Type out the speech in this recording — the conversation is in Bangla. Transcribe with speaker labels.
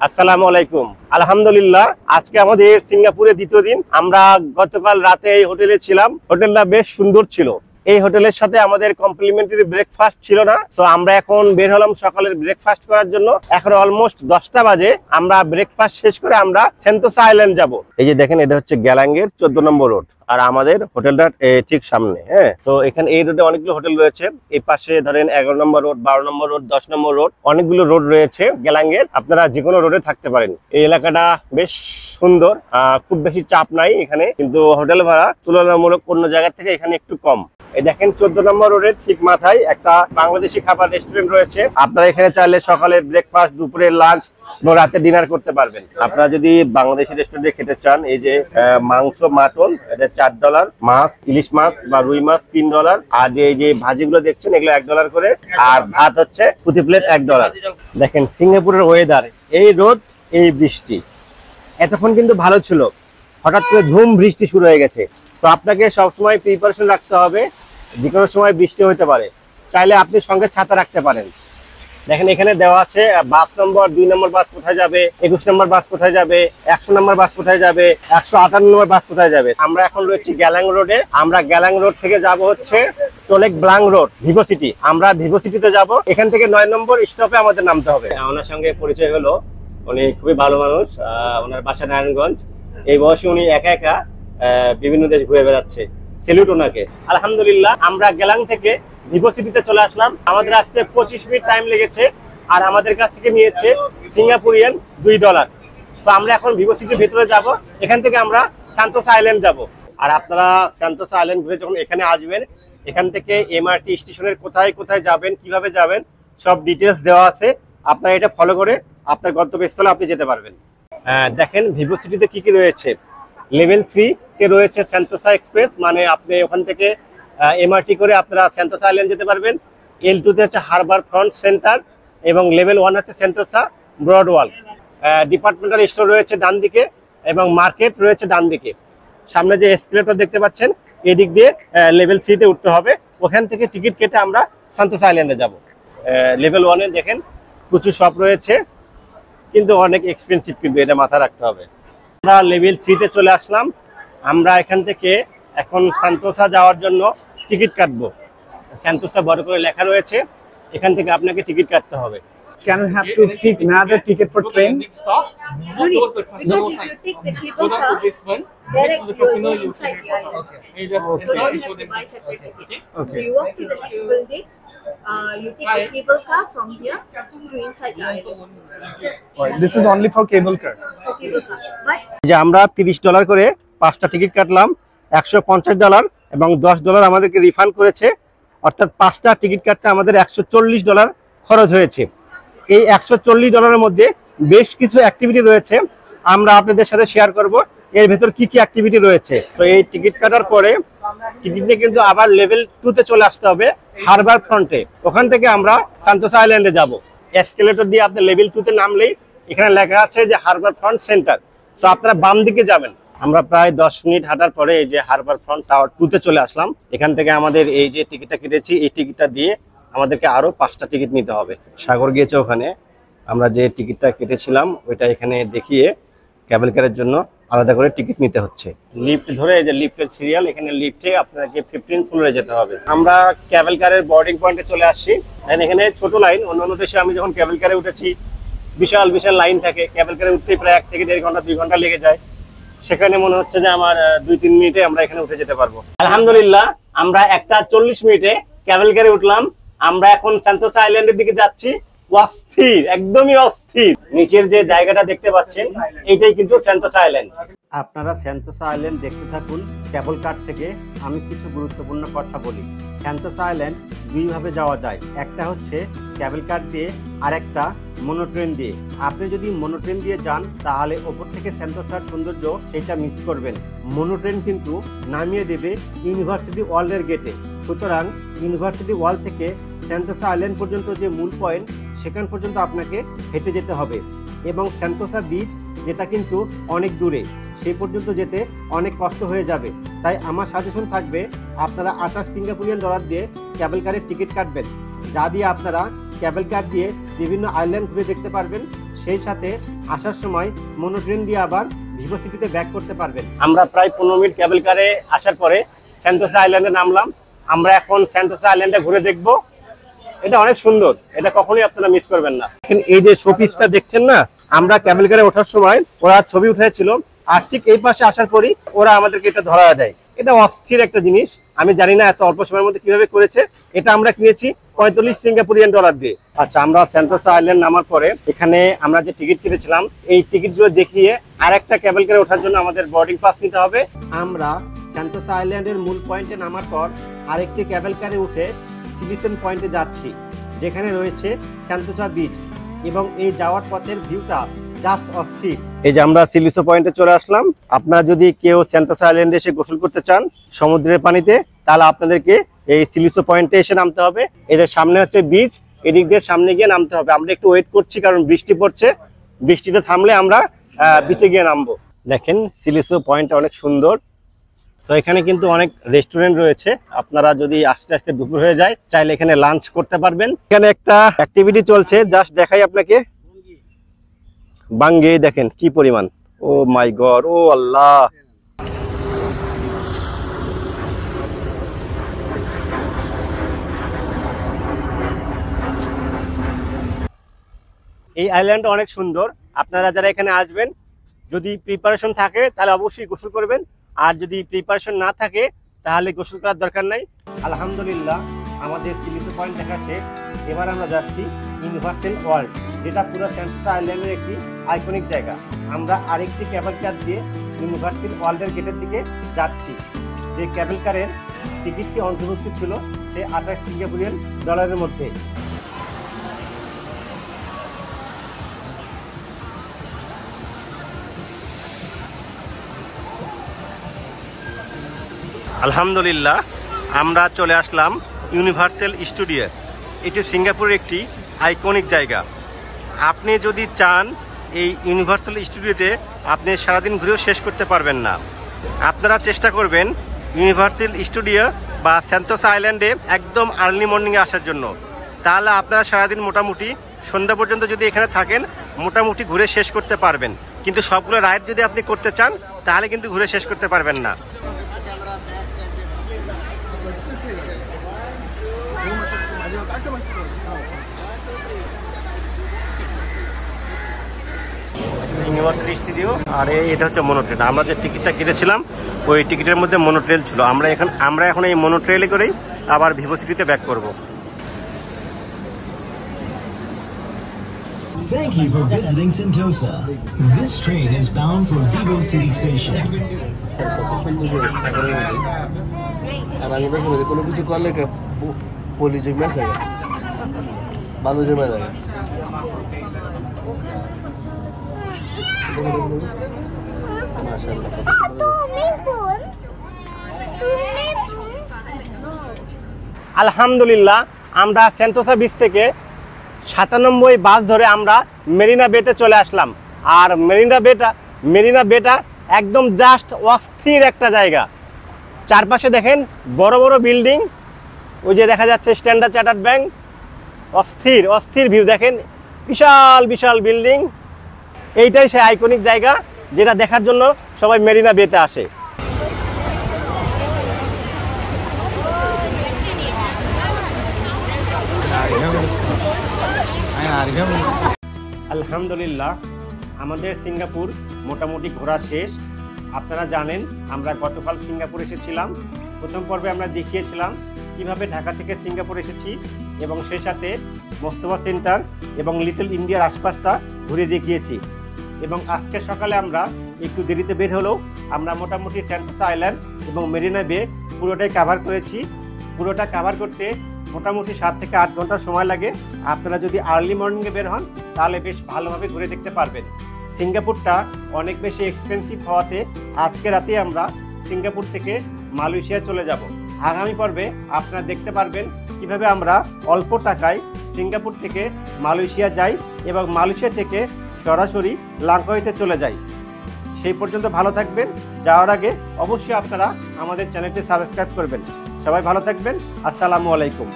Speaker 1: আসসালামু আলাইকুম। আলহামদুলিল্লাহ, আজকে আমাদের সিঙ্গাপুরে দ্বিতীয় দিন। আমরা গতকাল রাতে এই হোটেলে ছিলাম। হোটেলটা বেশ সুন্দর ছিল। এই হোটেলের সাথে আমাদের কমপ্লিমেন্টারি ব্রেকফাস্ট ছিল না, তো আমরা এখন বের হলাম সকালের ব্রেকফাস্ট করার জন্য। এখন অলমোস্ট 10টা বাজে। আমরা ব্রেকফাস্ট শেষ করে আমরা সেন্তোসা আইল্যান্ড যাব। এই যে দেখেন, এটা হচ্ছে গ্যালাঙ্গের 14 নম্বর রোড, আর আমাদের হোটেলটা ঠিক সামনে। হ্যাঁ, তো এখানে এই রোডে অনেকগুলো হোটেল রয়েছে। এই পাশে ধরেন 11 নম্বর রোড, 12 নম্বর রোড, 10 নম্বর রোড, অনেকগুলো রোড রয়েছে গ্যালাঙ্গের। আপনারা যে কোনো রোডে থাকতে পারেন। এই এলাকাটা বেশ সুন্দর, খুব বেশি চাপ নাই এখানে, কিন্তু হোটেল ভাড়া তুলনামূলক অন্য জায়গা থেকে এখানে একটু কম। এই দেখেন 14 নম্বর রোডের ঠিক মাথায় একটা বাংলাদেশি খাবার রেস্টুরেন্ট রয়েছে। আপনারা এখানে চাইলে সকালের ব্রেকফাস্ট, দুপুরের লাঞ্চ এবং রাতে ডিনার করতে পারবেন। আপনারা যদি বাংলাদেশি রেস্টুরেন্টে খেতে চান, এই যে মাংস, মাটন, এটা $4, মাছ, ইলিশ মাছ বা রুই মাছ $3, আর এই যে ভাজিগুলো দেখছেন এগুলো $1 করে, আর ভাত হচ্ছে প্রতি প্লেট $1। দেখেন সিঙ্গাপুরের ওয়েদার, এই রোদ, এই বৃষ্টি। এতক্ষণ কিন্তু ভালো ছিল, হঠাৎ করে ঝুম বৃষ্টি শুরু হয়ে গেছে। তো আপনাকে সবসময় প্রিপারেশন রাখতে হবে, যে কোনো সময় বৃষ্টি হতে পারে। চাইলে আপনি সঙ্গে ছাতা রাখতে পারেন। দেখেন এখানে দেওয়া আছে বাস নম্বর, 2 নম্বর বাস কোথায় যাবে, 21 নম্বর বাস কোথায় যাবে, 100 নম্বর বাস কোথায় যাবে, 158 নম্বর বাস কোথায় যাবে। আমরা এখন রয়েছি গ্যালাং রোডে। আমরা গ্যালাং রোড থেকে যাব হচ্ছে টোলেক ব্লাং রোড, ভিভো সিটি। আমরা ভিভো সিটিতে যাব। এখান থেকে 9 নম্বর স্টপে আমাদের নামতে হবে। ওনার সঙ্গে পরিচয় হলো, উনি খুবই ভালো মানুষ। ওনার বাসা নারায়ণগঞ্জ। এই বয়সে উনি একা একা বিভিন্ন দেশ ঘুরে বেড়াচ্ছে। সেলুট ওনাকে। আলহামদুলিল্লাহ, আমরা গ্যালাং থেকে ভিভো সিটিতে চলে আসলাম। আমাদের আসতে 25 মিনিট টাইম লেগেছে, আর আমাদের কাছ থেকে নিয়েছে সিঙ্গাপুরিয়ান $2। তো আমরা এখন ভিভো সিটির ভেতরে যাব। এখান থেকে আমরা সেন্তোসা আইল্যান্ড যাব। আর আপনারা সেন্তোসা আইল্যান্ড ঘুরে যখন এখানে আসবেন, এখান থেকে এমআরটি স্টেশনের কোথায় কোথায় যাবেন, কিভাবে যাবেন, সব ডিটেলস দেওয়া আছে। আপনারা এটা ফলো করে আপনার গন্তব্যস্থলে আপনি যেতে পারবেন। দেখেন ভিভো সিটিতে কি কি রয়েছে। লেভেল 3 তে রয়েছে সেন্তোসা এক্সপ্রেস, মানে আপনি ওখান থেকে এমআরটি করে আপনারা সেন্তোসা আইল্যান্ড যেতে পারবেন। L2 তে হচ্ছে হারবার ফ্রন্ট সেন্টার, এবং লেভেল 1 হচ্ছে সেন্তোসা ব্রডওয়াল। ডিপার্টমেন্টাল স্টোর রয়েছে ডান দিকে, এবং মার্কেট রয়েছে ডান দিকে। সামনে যে এসকেলেটর দেখতে পাচ্ছেন, এদিক দিয়ে লেভেল 3 তে উঠতে হবে। ওখান থেকে টিকিট কেটে আমরা সেন্তোসা আইল্যান্ডে যাব। লেভেল 1 এ দেখেন প্রচুর শপ রয়েছে, কিন্তু অনেক এক্সপেন্সিভ, কিন্তু এটা মাথায় রাখতে হবে। আমরা লেভেল 3 তে চলে আসলাম। আমরা এখান থেকে এখন সেন্তোসা যাওয়ার জন্য টিকিট কাটবো। সেন্তোসা বড় করে লেখা রয়েছে, এখান থেকে আপনাকে টিকিট কাটতে হবে।
Speaker 2: Can we have to pick another ticket for train?
Speaker 3: No need, because if you take the cable car, direct you'll go inside the island.
Speaker 2: Okay.
Speaker 3: So you don't have to buy separate ticket.
Speaker 2: Okay.
Speaker 3: So you walk to the next building, you take the cable car from here to inside the island.
Speaker 2: This is only for cable car.
Speaker 3: For cable car. But
Speaker 1: যে আমরা $30 করে 5টা টিকিট কাটলাম, $150 এবং $10 আমাদেরকে রিফান্ড করেছে। অর্থাৎ 5টা টিকিট কাটতে আমাদের $140 খরচ হয়েছে। এই $140 মধ্যে বেশ কিছু অ্যাক্টিভিটি রয়েছে, আমরা আপনাদের সাথে শেয়ার করব এর ভেতর কি কি অ্যাক্টিভিটি রয়েছে। তো এই টিকিট কাটার পরে টিকিট নিয়ে কিন্তু আবার লেভেল 2 তে চলে আসতে হবে, হারবার ফ্রন্টে। ওখান থেকে আমরা সেন্তোসা আইল্যান্ডে যাব। এসকেলেটর দিয়ে আপনি লেভেল 2 তে নামলেই এখানে লেখা আছে যে হারবার ফ্রন্ট সেন্টার। তো আপনারা বাম দিকে যাবেন। আমরা প্রায় 10 মিনিট হাঁটার পরে এই যে হারবার ফ্রন্ট টাওয়ার 2 তে চলে আসলাম। এখান থেকে আমাদের এই যে টিকিটটা কেটেছি, এই টিকিটটা দিয়ে আমাদেরকে আরো 5টা টিকিট নিতে হবে। সাগর গিয়েছে ওখানে, আমরা যে টিকিটটা কেটেছিলাম ওইটা এখানে দেখিয়ে ক্যাবেল কারের জন্য আলাদা করে টিকিট নিতে হচ্ছে। লিফট ধরে, এই যে লিফটের সিরিয়াল, এখানে লিফটে আপনাকে 15 ফ্লোরে যেতে হবে। আমরা ক্যাবেল কারের বোর্ডিং পয়েন্টে চলে আসছি। এখানে ছোট লাইন। অন্যান্য দেশে আমি যখন ক্যাবেল কারে উঠেছি বিশাল বিশাল লাইন থাকে। ক্যাবেল কারে উঠতেই প্রায় 1 থেকে 1.5 ঘন্টা 2 ঘন্টা লেগে যায়। সেখানে মনে হচ্ছে যে আমার 2-3 মিনিটে আমরা এখানে উঠে যেতে পারবো। আলহামদুলিল্লাহ, আমরা 1:40 মিনিটে ক্যাবেল কারে উঠলাম। আমরা এখন সেন্তোসা আইল্যান্ডের দিকে যাচ্ছি। অস্থির, একদমই অস্থির। নিচের যে জায়গাটা দেখতে পাচ্ছেন, এইটাই কিন্তু সেন্তোসা আইল্যান্ড। আপনারা সেন্তোসা আইল্যান্ড দেখতে থাকুন কেবল কার থেকে। আমি কিছু গুরুত্বপূর্ণ কথা বলি। সেন্তোসা আইল্যান্ড 2 ভাবে যাওয়া যায়। একটা হচ্ছে কেবল কার দিয়ে, আর একটা মনোট্রেন দিয়ে। আপনি যদি মনোট্রেন দিয়ে যান তাহলে ওপর থেকে সেন্তোসার সৌন্দর্য সেটা মিস করবেন। মনোট্রেন কিন্তু নামিয়ে দেবে ইউনিভার্সিটি ওয়ার্ল্ডের গেটে। সুতরাং ইউনিভার্সিটি ওয়াল থেকে সেন্তোসা আইল্যান্ড পর্যন্ত যে মূল পয়েন্ট, সেখান পর্যন্ত আপনাকে হেঁটে যেতে হবে। এবং সেন্তোসা বিচ, যেটা কিন্তু অনেক দূরে, সেই পর্যন্ত যেতে অনেক কষ্ট হয়ে যাবে। তাই আমার সাজেশন থাকবে আপনারা $28 সিঙ্গাপুরিয়ান দিয়ে কেবল কারের টিকিট কাটবেন, যা দিয়ে আপনারা কেবল কার দিয়ে বিভিন্ন আইল্যান্ড ঘুরে দেখতে পারবেন। সেই সাথে আসার সময় মোনো ট্রেন দিয়ে আবার ভিভো সিটিতে ব্যাক করতে পারবেন। আমরা প্রায় 15 মিনিট কেবল কারে আসার পরে সেন্টোসা আইল্যান্ডে নামলাম। আমরা এখন সেন্টোসা আইল্যান্ডে ঘুরে দেখব। এটা অনেক সুন্দর, এটা কখনোই আপনারা মিস করবেন না। এই যে শোপিসটা দেখছেন না, আমরা কেবল কারে ওঠার সময় ওরা ছবি উঠেছিল, আর ঠিক এই পাশে আসার পরই ওরা আমাদেরকে এটা ধরা দেয়। এটা অস্থির একটা জিনিস, আমি জানি না এত অল্প সময়ের মধ্যে কিভাবে করেছে। এটা আমরা কিনেছি 45 সিঙ্গাপুরিয়ান ডলার দিয়ে। আচ্ছা, আমরা সেন্টোসা আইল্যান্ড নামার পরে এখানে আমরা যে টিকিট কেটেছিলাম এই টিকিটগুলো দেখিয়ে আরেকটা কেবল কারে ওঠার জন্য আমাদের বোর্ডিং পাস নিতে হবে। আমরা সেন্টোসা আইল্যান্ডের মূল পয়েন্টে নামার পর আরেকটি কেবল কারে উঠে সিলিসন পয়েন্টে যাচ্ছি, যেখানে রয়েছে সেন্টোসা বিচ, এবং এই যাওয়ার পথের ভিউটা জাস্ট অস্থির। এই যে আমরা সিলিসো পয়েন্টে চলে আসলাম। আপনারা যদি কেউ সেন্টোসা আইল্যান্ডে এসে গোসল করতে চান সমুদ্রের পানিতে, তাহলে আপনাদেরকে এই সিলিসো পয়েন্টে এসে নামতে হবে। এদের সামনে হচ্ছে বিচ, এদিক দিয়ে সামনে গিয়ে নামতে হবে। আমরা একটু ওয়েট করছি কারণ বৃষ্টি পড়ছে, বৃষ্টিতে থামলে আমরা বিচে গিয়ে নামবো। দেখেন সিলিসো পয়েন্টটা অনেক সুন্দর। তো এখানে কিন্তু অনেক রেস্টুরেন্ট রয়েছে, আপনারা যদি আস্তে আস্তে দুপুর হয়ে যায় চাইলে এখানে লাঞ্চ করতে পারবেন। এখানে একটা অ্যাক্টিভিটি চলছে, জাস্ট দেখাই আপনাকে। বাঙ্গে দেখেন কি পরিমাণ, ও মাই গড, ও আল্লাহ। এই আইল্যান্ডটা অনেক সুন্দর। আপনারা যারা এখানে আসবেন, যদি প্রিপারেশন থাকে তাহলে অবশ্যই গোসল করবেন, আর যদি প্রিপারেশন না থাকে তাহলে গোসল করার দরকার নাই। আলহামদুলিল্লাহ, আমাদের সিলিসো পয়েন্ট দেখাচ্ছে। এবার আমরা যাচ্ছি ইউনিভার্সাল ওয়ার্ল্ড, যেটা পুরো সেন্টোসা আইল্যান্ডের একটি আইকনিক জায়গা। আমরা আরেকটি কেবল কার দিয়ে ইউনিভার্সাল ওয়ার্ল্ডের গেটের দিকে যাচ্ছি। যে কেবল কারের টিকিটটি অন্তর্ভুক্ত ছিল সে 28 সিঙ্গাপুরিয়ান ডলারের মধ্যে। আলহামদুলিল্লাহ, আমরা চলে আসলাম ইউনিভার্সাল স্টুডিও। এটি সিঙ্গাপুরের একটি আইকনিক জায়গা। আপনি যদি চান এই ইউনিভার্সাল স্টুডিওতে আপনি সারাদিন ঘুরেও শেষ করতে পারবেন না। আপনারা চেষ্টা করবেন ইউনিভার্সাল স্টুডিও বা সেন্টোসা আইল্যান্ডে একদম আর্লি মর্নিংয়ে আসার জন্য। তাহলে আপনারা সারাদিন মোটামুটি সন্ধ্যা পর্যন্ত যদি এখানে থাকেন মোটামুটি ঘুরে শেষ করতে পারবেন। কিন্তু সবগুলো রাইড যদি আপনি করতে চান তাহলে কিন্তু ঘুরে শেষ করতে পারবেন না। ইউনিভার্সাল স্টুডিও, আর এটা হচ্ছে মোনো ট্রেন। আমরা যে টিকিটটা কেটেছিলাম ওই টিকিটের মধ্যে মোনো ট্রেন ছিল। আমরা এখন এই মোনো ট্রেনে করেই আবার ভিভো সিটিতে ব্যাক করব।
Speaker 4: Thank you for visiting Sentosa. This train is bound for Vivo City Station.
Speaker 5: আর আমি দেখি কোনো কিছু করলে বলি যে মেসে ভালো জমে যায়।
Speaker 1: আলহামদুলিল্লাহ, আমরা সেন্টোসা বিচ থেকে 97 বাস ধরে আমরা মেরিনা বেতে চলে আসলাম। আর মেরিনা বেটা একদম জাস্ট অস্থির একটা জায়গা। চারপাশে দেখেন বড় বড় বিল্ডিং, ওই যে দেখা যাচ্ছে স্ট্যান্ডার্ড চার্টার্ড ব্যাংক। অস্থির অস্থির ভিউ দেখেন, বিশাল বিশাল বিল্ডিং। এইটাই সেই আইকনিক জায়গা যেটা দেখার জন্য সবাই মেরিনা বেতে আসে। আলহামদুলিল্লাহ, আমাদের সিঙ্গাপুর মোটামুটি ঘোরা শেষ। আপনারা জানেন আমরা গতকাল সিঙ্গাপুর এসেছিলাম। প্রথম পর্বে আমরা দেখিয়েছিলাম কিভাবে ঢাকা থেকে সিঙ্গাপুর এসেছি, এবং সেই সাথে মোস্তফা সেন্টার এবং লিটল ইন্ডিয়ার আশপাশটা ঘুরে দেখিয়েছি। এবং আজকে সকালে আমরা একটু দেরিতে বের হলেও আমরা মোটামুটি সেন্টোসা আইল্যান্ড এবং মেরিনা বে পুরোটাই কাভার করেছি। পুরোটা কাভার করতে মোটামুটি 7 থেকে 8 ঘন্টা সময় লাগে। আপনারা যদি আর্লি মর্নিংয়ে বের হন তাহলে বেশ ভালোভাবে ঘুরে দেখতে পারবেন। সিঙ্গাপুরটা অনেক বেশি এক্সপেন্সিভ হওয়াতে আজকে রাতে আমরা সিঙ্গাপুর থেকে মালয়েশিয়া চলে যাব। আগামী পর্বে আপনারা দেখতে পারবেন কিভাবে আমরা অল্প টাকায় সিঙ্গাপুর থেকে মালয়েশিয়া যাই এবং মালয়েশিয়া থেকে সরাসরি লাঙ্কাওয়েতে চলে যাই। সেই পর্যন্ত ভালো থাকবেন। যাওয়ার আগে অবশ্যই আপনারা আমাদের চ্যানেলটি সাবস্ক্রাইব করবেন। সবাই ভালো থাকবেন। আসসালামু আলাইকুম।